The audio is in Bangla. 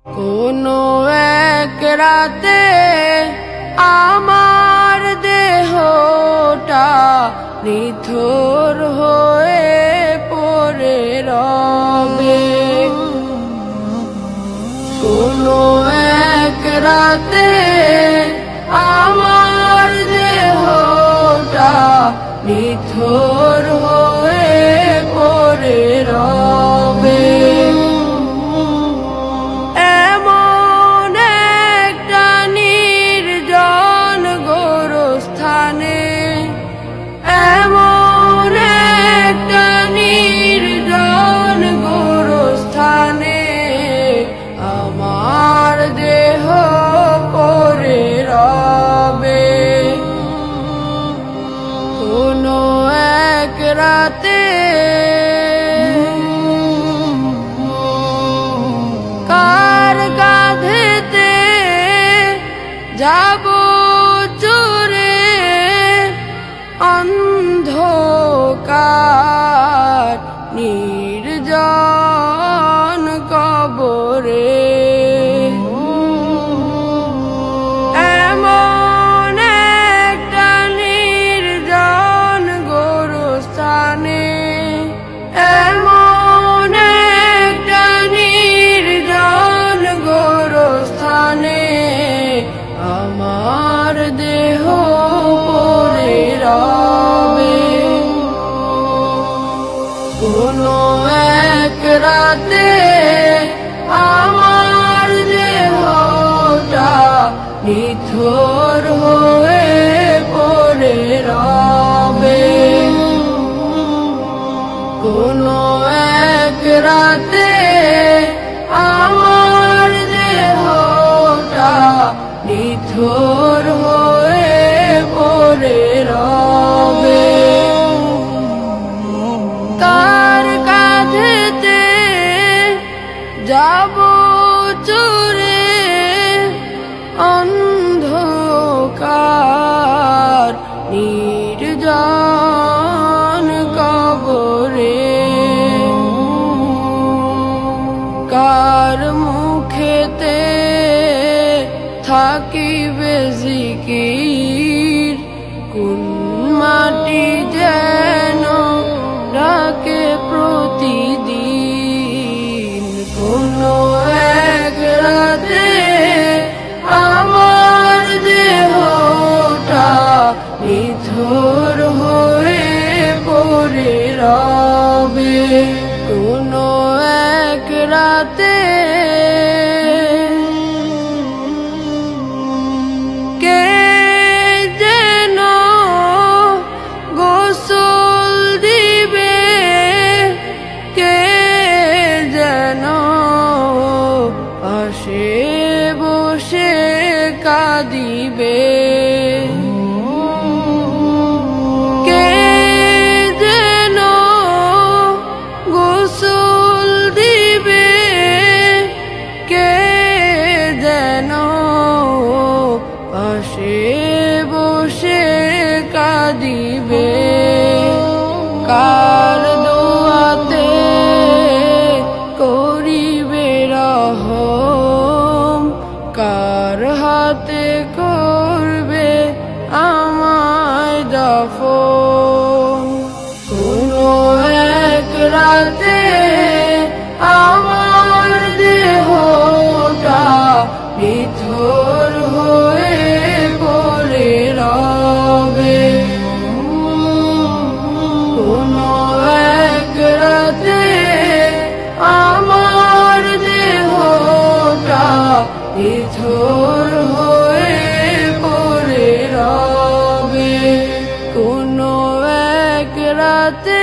কোনো এক রাতে আমার দেহটা নিথর হয়ে পড়ে রবে। কোনো এক রাতে আমার দেহটা নিথর হয়ে পড়ে রবে। এমন একটা নির্জন গোরস্থানে, এমন একটা নির্জন গোরস্থানে আমার দেহ পড়ে রবে। কোনো এক রাতে কার কাঁধেতে যাব চুরে অন্ধকার নির্জন কবরে। এমন একটা নির্জন গোরস্থানে, এমন একটা নির্জন গোরস্থানে আমার দেহ পড়ে রবে। কোনো এক রাতে আমার দেহটা নিথর হয়ে পড়ে রবে। কোনো এক রাতে আমার দেহটা নিথর হয়ে পড়ে রবে। কার কাঁধেতে যাব চুরে অন্ধকার নির্জন কবরে। কার মুখেতে থাকিবে জিকির, কোন মাটি যেন ডাকে প্রতিদিন। কোনো এক রাতে আমার দেহটা নিথর হয়ে পড়ে রবে। কোনো এক রাতে কে যেন গোসল দিবে, কে যেন পাশে বসে কাঁদিবে। কে যেন গোসল দিবে, কে যেন পাশে বসে কাঁদিবে। কার দোয়াতে করিবে রহম, কার হাতে করবে আমায় দাফন। কোনো এক রাতে আমার দেহটা নিথর হয়ে পড়ে রবে। কোনো এক রাতে আমার দেহটা নিথর হয়ে পড়ে রবে। কোনো এক রাতে